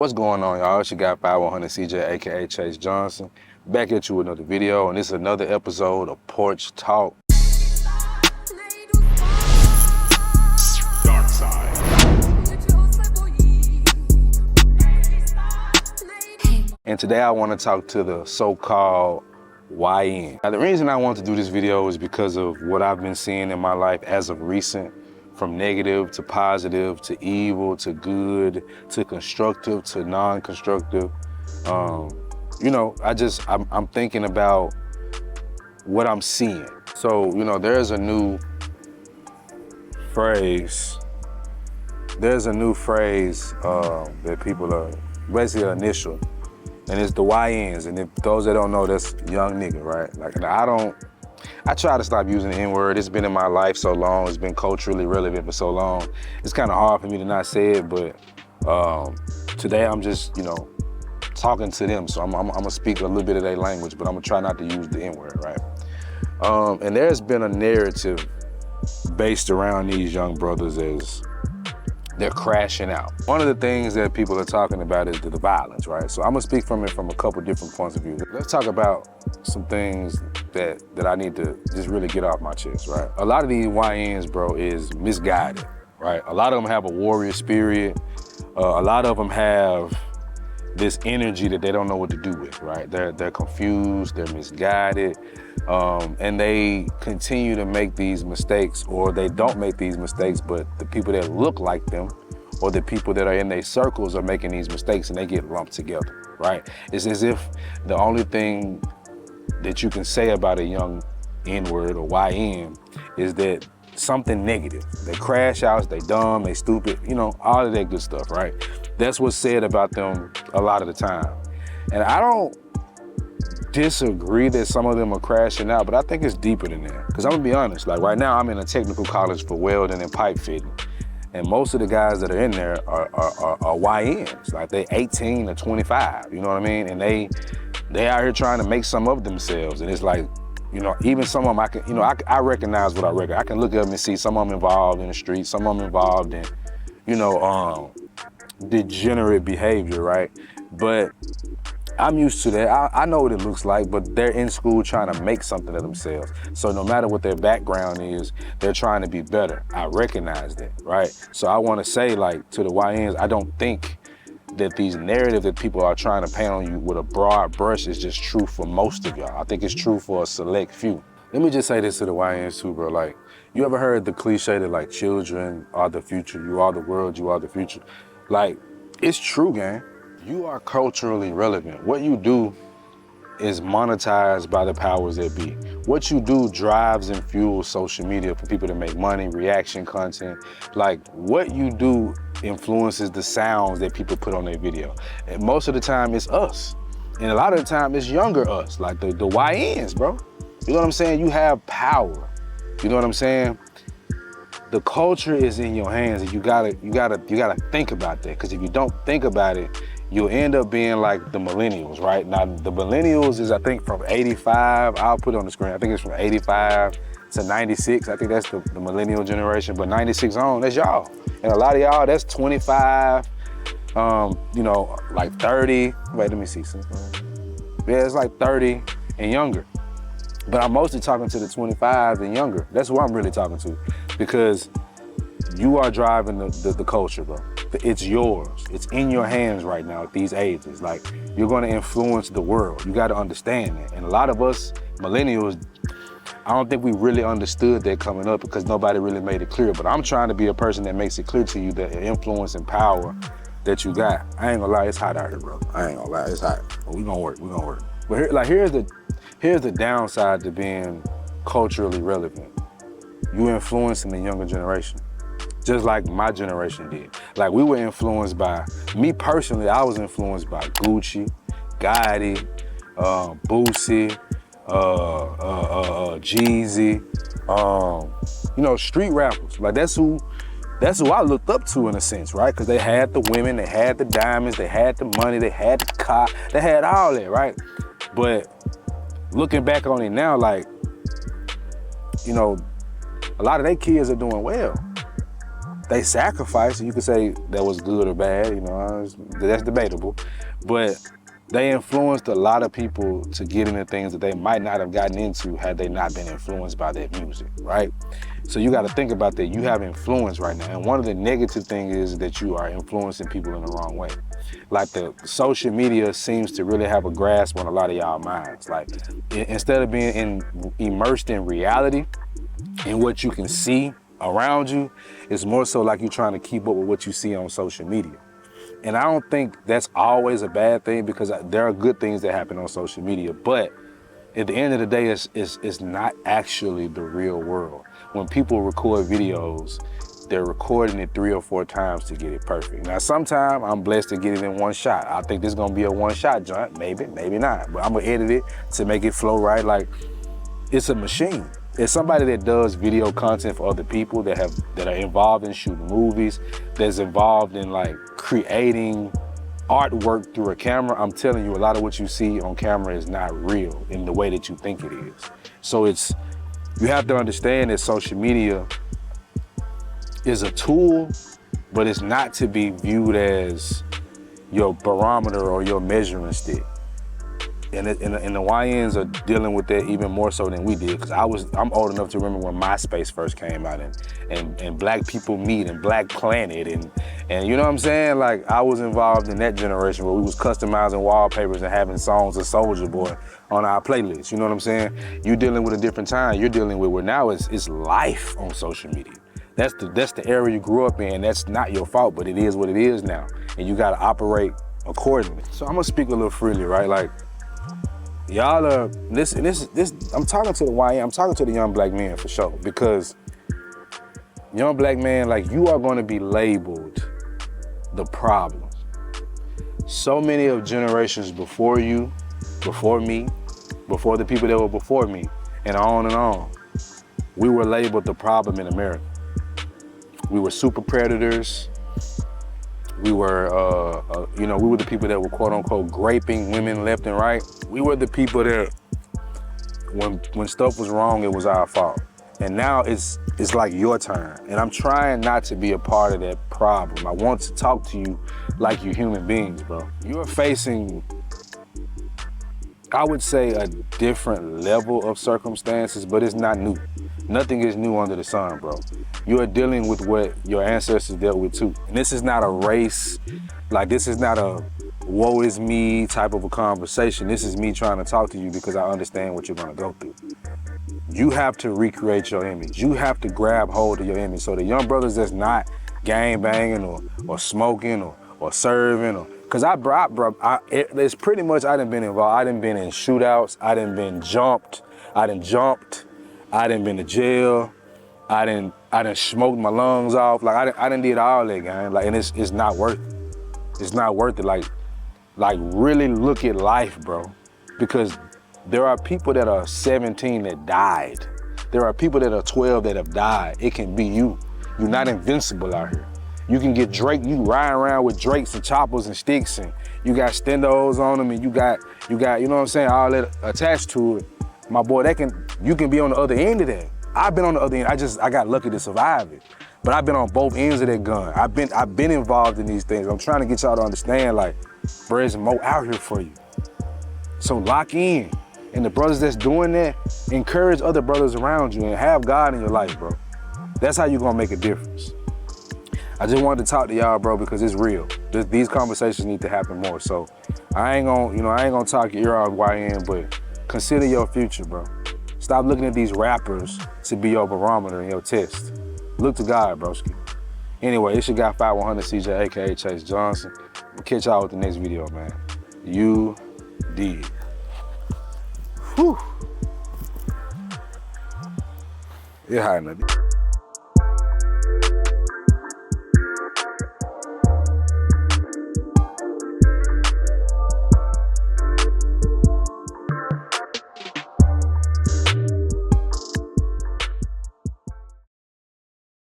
What's going on, y'all? It's your guy 5100 CJ, aka Chase Johnson. Back at you with another video, and this is another episode of Porch Talk. Dark Side. And today I want to talk to the so-called YN. Now, the reason I want to do this video is because of what I've been seeing in my life as of recent, from negative to positive to evil to good to constructive to non-constructive. I'm thinking about what I'm seeing. So, there's a new phrase. That people are basically initial, and it's the YNs. And if those that don't know, that's young nigga, right? Like, I try to stop using the N-word. It's been in my life so long. It's been culturally relevant for so long. It's kind of hard for me to not say it, but today I'm just, talking to them. So I'm gonna speak a little bit of their language, but I'm gonna try not to use the N-word, right? And there's been a narrative based around these young brothers as they're crashing out. One of the things that people are talking about is the violence, right? So I'm gonna speak from it from a couple different points of view. Let's talk about some things that I need to just really get off my chest, right? A lot of these YNs, bro, is misguided, right? A lot of them have a warrior spirit. A lot of them have this energy that they don't know what to do with, right? They're confused, they're misguided, and they continue to make these mistakes, or they don't make these mistakes, but the people that look like them or the people that are in their circles are making these mistakes, and they get lumped together, right? It's as if the only thing that you can say about a young N-word or YN is that something negative. They crash outs, they dumb, they stupid, all of that good stuff, right? That's what's said about them a lot of the time. And I don't disagree that some of them are crashing out, but I think it's deeper than that. Because I'm gonna be honest, like right now I'm in a technical college for welding and pipe fitting. And most of the guys that are in there are YNs. Like they 18 to 25, you know what I mean? And they out here trying to make some of themselves. And it's like, even some of them, I recognize what I recognize. I can look up and see some of them involved in the streets, some of them involved in, degenerate behavior, right? But I'm used to that. I know what it looks like, but they're in school trying to make something of themselves. So no matter what their background is, they're trying to be better. I recognize that, right? So I want to say, like, to the YNs, I don't think that these narratives that people are trying to paint on you with a broad brush is just true for most of y'all. I think it's true for a select few. Let me just say this to the YNs too, bro. Like, you ever heard the cliche that, like, children are the future, you are the world, you are the future? Like, it's true, gang. You are culturally relevant. What you do is monetized by the powers that be. What you do drives and fuels social media for people to make money, reaction content. Like, what you do influences the sounds that people put on their video. And most of the time it's us. And a lot of the time it's younger us, like the YNs, bro. You know what I'm saying? You have power. You know what I'm saying? The culture is in your hands, and you gotta think about that. Because if you don't think about it, you'll end up being like the millennials, right? Now, the millennials is, I think, from 85, I'll put it on the screen, I think it's from 85 to 96. I think that's the millennial generation, but 96 on, that's y'all. And a lot of y'all, that's 25, like 30. Wait, let me see something. Yeah, it's like 30 and younger. But I'm mostly talking to the 25s and younger. That's who I'm really talking to, because you are driving the culture, bro. It's yours. It's in your hands right now at these ages. Like, you're gonna influence the world. You gotta understand that. And a lot of us millennials, I don't think we really understood that coming up because nobody really made it clear. But I'm trying to be a person that makes it clear to you that influence and power that you got. I ain't gonna lie, it's hot out here, bro. I ain't gonna lie, it's hot. But we gonna work. But here's the downside to being culturally relevant. You influencing the younger generation, just like my generation did. Like, we were influenced by, me personally, I was influenced by Gucci, Gotti, Boosie, Jeezy, street rappers. Like, that's who I looked up to in a sense, right? Because they had the women, they had the diamonds, they had the money, they had the car, they had all that, right? But looking back on it now, like, a lot of their kids are doing well. they sacrificed. You could say that was good or bad, you know, that's debatable. But they influenced a lot of people to get into things that they might not have gotten into had they not been influenced by that music, right? So you got to think about that. You have influence right now. And one of the negative things is that you are influencing people in the wrong way. Like the social media seems to really have a grasp on a lot of y'all minds. Like instead of being immersed in reality and what you can see around you, it's more so like you're trying to keep up with what you see on social media. And I don't think that's always a bad thing, because there are good things that happen on social media, but at the end of the day, it's not actually the real world. When people record videos, they're recording it 3 or 4 times to get it perfect. Now, sometimes I'm blessed to get it in one shot. I think this is gonna be a one-shot joint, maybe not, but I'm gonna edit it to make it flow right. Like, it's a machine. It's somebody that does video content for other people that are involved in shooting movies, that's involved in like creating artwork through a camera. I'm telling you, a lot of what you see on camera is not real in the way that you think it is. So you have to understand that social media is a tool, but it's not to be viewed as your barometer or your measuring stick. And the YNs are dealing with that even more so than we did, because I'm old enough to remember when MySpace first came out, and Black People Meet and Black Planet, and you know what I'm saying? Like, I was involved in that generation where we was customizing wallpapers and having songs of Soulja Boy on our playlist, you know what I'm saying? You're dealing with a different time. You're dealing with where now it's life on social media. That's the era you grew up in. That's not your fault, but it is what it is now, and you gotta operate accordingly. So I'm gonna speak a little freely, right? Like, y'all are, I'm talking to the YN, I'm talking to the young black men for sure, because young black man, like, you are gonna be labeled the problem. So many of generations before you, before me, before the people that were before me, and on, we were labeled the problem in America. We were super predators. We were, we were the people that were quote unquote graping women left and right. We were the people that, when stuff was wrong, it was our fault. And now it's like your turn. And I'm trying not to be a part of that problem. I want to talk to you like you're human beings, bro. You're facing, I would say, a different level of circumstances, but it's not new. Nothing is new under the sun, bro. You are dealing with what your ancestors dealt with too. And this is not a race, like, this is not a woe is me type of a conversation. This is me trying to talk to you because I understand what you're gonna go through. You have to recreate your image. You have to grab hold of your image. So the young brothers that's not gang banging or smoking or serving, cause it's pretty much, I done been involved. I done been in shootouts. I done been jumped. I done been to jail. I done smoked my lungs off. Like, I done did all that, gang. Like, and it's not worth it. It's not worth it. Like really look at life, bro. Because there are people that are 17 that died. There are people that are 12 that have died. It can be you. You're not invincible out here. You can get Drake, you ride around with Drakes and choppers and sticks, and you got stendos on them, and you got, you know what I'm saying, all that attached to it. My boy, you can be on the other end of that. I've been on the other end. I got lucky to survive it. But I've been on both ends of that gun. I've been involved in these things. I'm trying to get y'all to understand, like, bro, there's more out here for you. So lock in. And the brothers that's doing that, encourage other brothers around you and have God in your life, bro. That's how you're gonna make a difference. I just wanted to talk to y'all, bro, because it's real. These conversations need to happen more. So I ain't gonna talk your ear off, YN, but consider your future, bro. Stop looking at these rappers to be your barometer and your test. Look to God, broski. Anyway, it's your guy 5100 CJ, aka Chase Johnson. We'll catch y'all with the next video, man. You did. Whew. You're high enough.